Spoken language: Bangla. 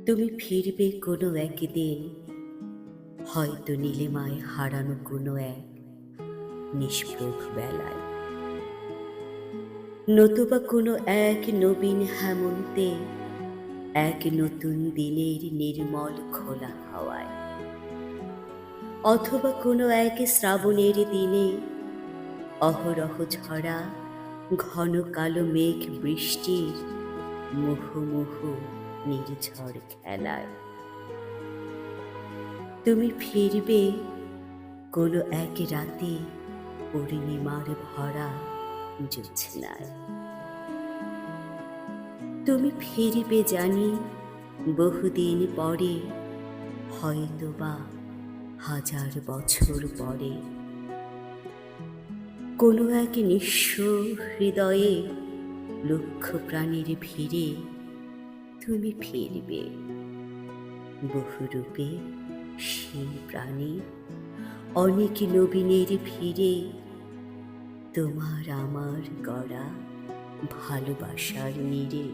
তুমি ফিরবে কোনো একদিন, হয়তো নীলিমায় হারানো কোনো এক নিষ্প্রভ বেলায়, নতুবা কোনো এক নবীন হেমন্তে, এক নতুন দিনের নির্মল খোলা হাওয়ায়, অথবা কোনো এক শ্রাবণের দিনে অহরহ ঝরা ঘন কালো মেঘ বৃষ্টির মুহুর্মুহু নির্ঝর খেলায়। তুমি ফিরবে কোনো এক রাতে পূর্ণিমার ভরা জ্যোৎস্নায়। তুমি ফিরবে জানি বহুদিন পরে, হয়তোবা 1000 বছর পরে, কোনো এক নিঃস্ব হৃদয়ে লক্ষ প্রাণীর ভিড়ে তুমি ফিরবে বহুরূপে সেই প্রাণী, অনেক নবীনের ভিড়ে তোমার আমার গড়া ভালোবাসার নীড়ে।